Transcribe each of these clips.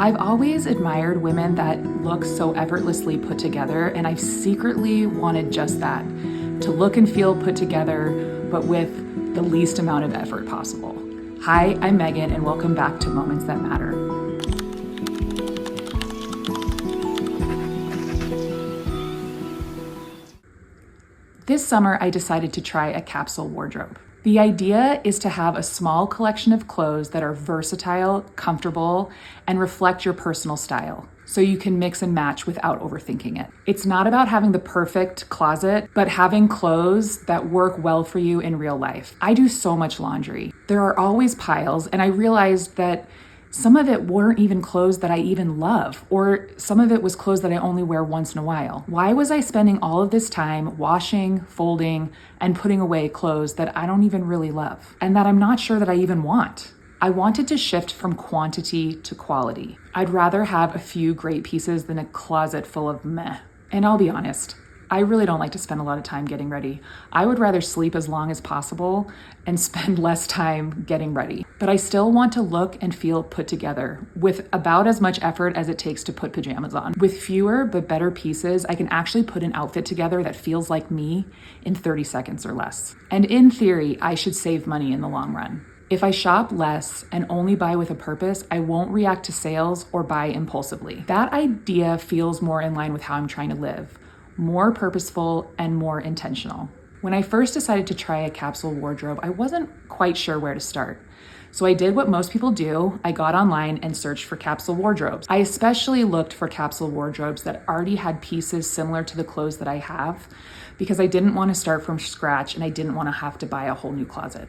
I've always admired women that look so effortlessly put together, and I've secretly wanted just that, to look and feel put together, but with the least amount of effort possible. Hi, I'm Megan, and welcome back to Moments That Matter. This summer, I decided to try a capsule wardrobe. The idea is to have a small collection of clothes that are versatile, comfortable, and reflect your personal style, so you can mix and match without overthinking it. It's not about having the perfect closet, but having clothes that work well for you in real life. I do so much laundry. There are always piles, and I realized that some of it weren't even clothes that I even love, or some of it was clothes that I only wear once in a while. Why was I spending all of this time washing, folding, and putting away clothes that I don't even really love, and that I'm not sure that I even want? I wanted to shift from quantity to quality. I'd rather have a few great pieces than a closet full of meh. And I'll be honest, I really don't like to spend a lot of time getting ready. I would rather sleep as long as possible and spend less time getting ready. But I still want to look and feel put together with about as much effort as it takes to put pajamas on. With fewer but better pieces, I can actually put an outfit together that feels like me in 30 seconds or less. And in theory, I should save money in the long run. If I shop less and only buy with a purpose, I won't react to sales or buy impulsively. That idea feels more in line with how I'm trying to live. More purposeful and more intentional. When I first decided to try a capsule wardrobe, I wasn't quite sure where to start. So I did what most people do. I got online and searched for capsule wardrobes. I especially looked for capsule wardrobes that already had pieces similar to the clothes that I have, because I didn't want to start from scratch and I didn't want to have to buy a whole new closet.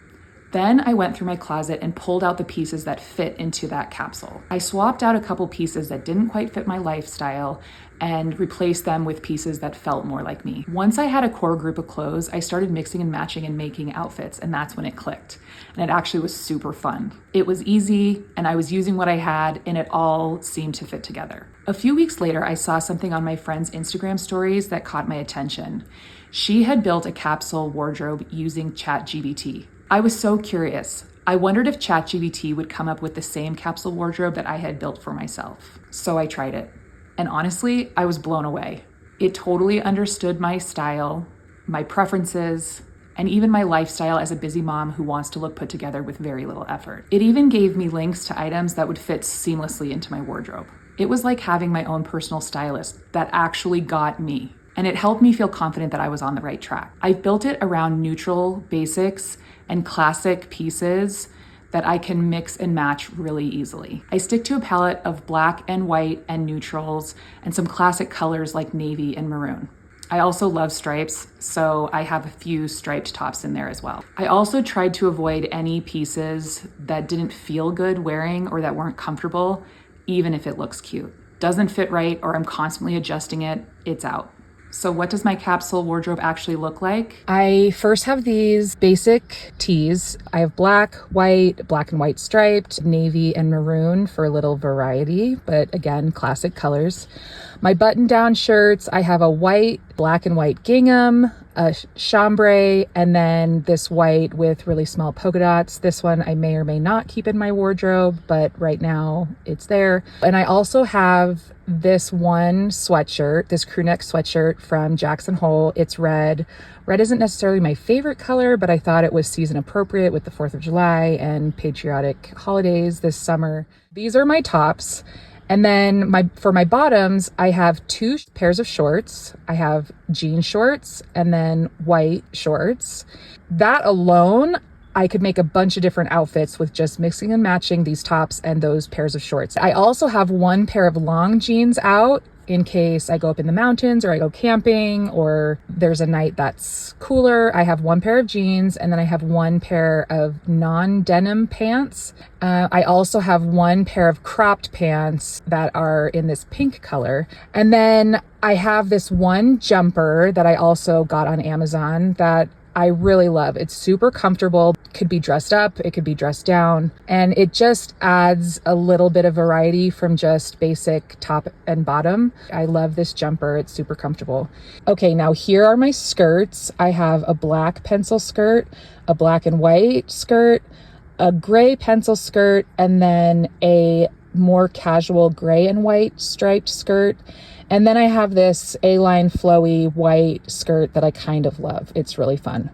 Then I went through my closet and pulled out the pieces that fit into that capsule. I swapped out a couple pieces that didn't quite fit my lifestyle and replaced them with pieces that felt more like me. Once I had a core group of clothes, I started mixing and matching and making outfits, and that's when it clicked. And it actually was super fun. It was easy, and I was using what I had, and it all seemed to fit together. A few weeks later, I saw something on my friend's Instagram stories that caught my attention. She had built a capsule wardrobe using ChatGPT. I was so curious. I wondered if ChatGPT would come up with the same capsule wardrobe that I had built for myself. So I tried it. And honestly, I was blown away. It totally understood my style, my preferences, and even my lifestyle as a busy mom who wants to look put together with very little effort. It even gave me links to items that would fit seamlessly into my wardrobe. It was like having my own personal stylist that actually got me. And it helped me feel confident that I was on the right track. I built it around neutral basics and classic pieces that I can mix and match really easily. I stick to a palette of black and white and neutrals and some classic colors like navy and maroon. I also love stripes, so I have a few striped tops in there as well. I also tried to avoid any pieces that didn't feel good wearing or that weren't comfortable, even if it looks cute. Doesn't fit right or I'm constantly adjusting it, it's out. So what does my capsule wardrobe actually look like? I first have these basic tees. I have black and white striped, navy and maroon for a little variety, but again, classic colors. My button-down shirts, I have a white, black and white gingham, a chambray, and then this white with really small polka dots. This one I may or may not keep in my wardrobe, but right now it's there. And I also have this one sweatshirt, this crew neck sweatshirt from Jackson Hole. It's red. Red isn't necessarily my favorite color, but I thought it was season appropriate with the 4th of July and patriotic holidays this summer. These are my tops. And then for my bottoms, I have 2 pairs of shorts. I have jean shorts and then white shorts. That alone, I could make a bunch of different outfits with just mixing and matching these tops and those pairs of shorts. I also have 1 pair of long jeans out in case I go up in the mountains or I go camping or there's a night that's cooler. I have 1 pair of jeans and then I have 1 pair of non-denim pants. I also have 1 pair of cropped pants that are in this pink color. And then I have this 1 jumper that I also got on Amazon that I really love. It's super comfortable. It could be dressed up, it could be dressed down, and it just adds a little bit of variety from just basic top and bottom. I love this jumper. It's super comfortable. Okay, now here are my skirts. I have a black pencil skirt, a black and white skirt, a gray pencil skirt, and then a more casual gray and white striped skirt. And then I have this A-line flowy white skirt that I kind of love. It's really fun.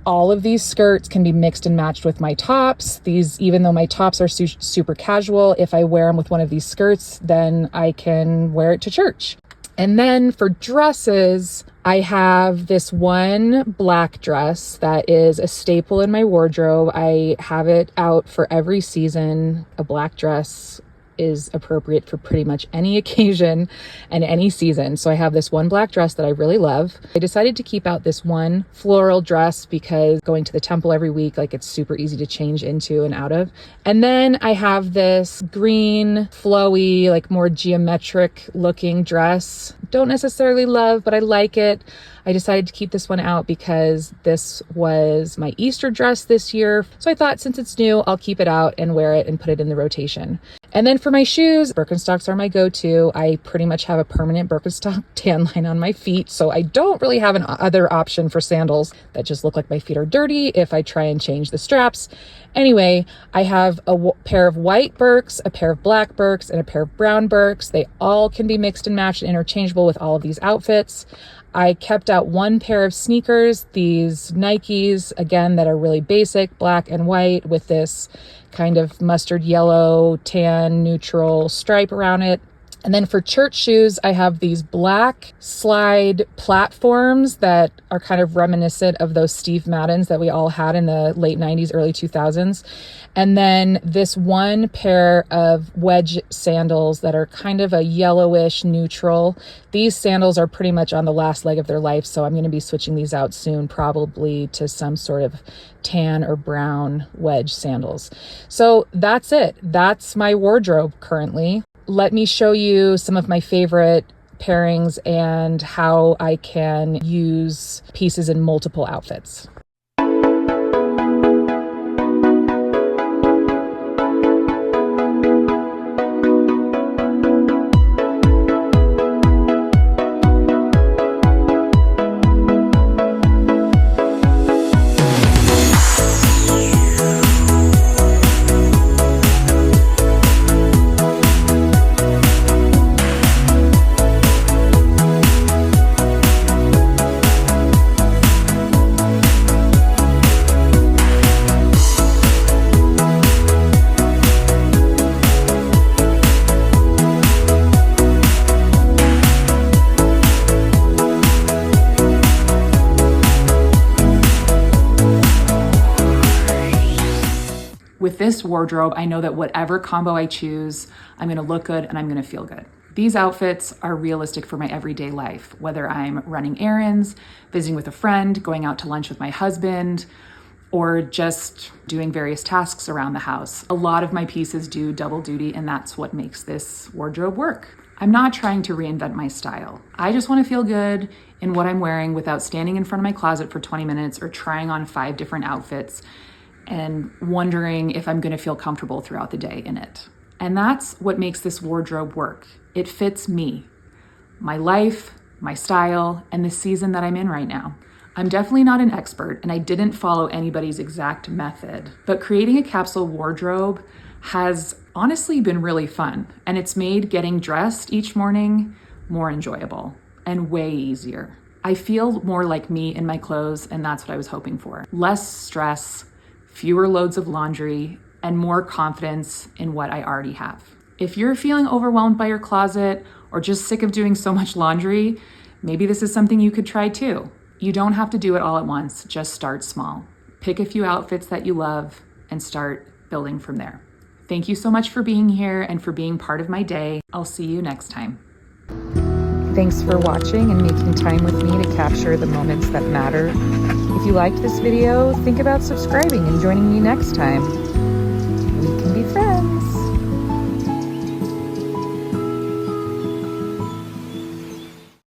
All of these skirts can be mixed and matched with my tops. These, even though my tops are super casual, if I wear them with one of these skirts, then I can wear it to church. And then for dresses, I have this one black dress that is a staple in my wardrobe. I have it out for every season. A black dress is appropriate for pretty much any occasion and any season. So I have this one black dress that I really love. I decided to keep out this one floral dress because going to the temple every week, like, it's super easy to change into and out of. And then I have this green, flowy, like more geometric looking dress. Don't necessarily love, but I like it. I decided to keep this one out because this was my Easter dress this year. So I thought, since it's new, I'll keep it out and wear it and put it in the rotation. And then for my shoes, Birkenstocks are my go-to. I pretty much have a permanent Birkenstock tan line on my feet, so I don't really have an other option for sandals that just look like my feet are dirty if I try and change the straps. Anyway, I have a pair of white Birks, a pair of black Birks, and a pair of brown Birks. They all can be mixed and matched and interchangeable with all of these outfits. I kept out one pair of sneakers, these Nikes, again, that are really basic, black and white with this kind of mustard yellow, tan, neutral stripe around it. And then for church shoes, I have these black slide platforms that are kind of reminiscent of those Steve Maddens that we all had in the late 90s, early 2000s. And then this one pair of wedge sandals that are kind of a yellowish neutral. These sandals are pretty much on the last leg of their life, so I'm going to be switching these out soon, probably to some sort of tan or brown wedge sandals. So that's it. That's my wardrobe currently. Let me show you some of my favorite pairings and how I can use pieces in multiple outfits. With this wardrobe, I know that whatever combo I choose, I'm gonna look good and I'm gonna feel good. These outfits are realistic for my everyday life, whether I'm running errands, visiting with a friend, going out to lunch with my husband, or just doing various tasks around the house. A lot of my pieces do double duty, and that's what makes this wardrobe work. I'm not trying to reinvent my style. I just wanna feel good in what I'm wearing without standing in front of my closet for 20 minutes or trying on 5 different outfits and wondering if I'm gonna feel comfortable throughout the day in it. And that's what makes this wardrobe work. It fits me, my life, my style, and the season that I'm in right now. I'm definitely not an expert, and I didn't follow anybody's exact method, but creating a capsule wardrobe has honestly been really fun, and it's made getting dressed each morning more enjoyable and way easier. I feel more like me in my clothes, and that's what I was hoping for. Less stress, fewer loads of laundry, and more confidence in what I already have. If you're feeling overwhelmed by your closet or just sick of doing so much laundry, maybe this is something you could try too. You don't have to do it all at once, just start small. Pick a few outfits that you love and start building from there. Thank you so much for being here and for being part of my day. I'll see you next time. Thanks for watching and making time with me to capture the moments that matter. If you liked this video, think about subscribing and joining me next time. We can be friends.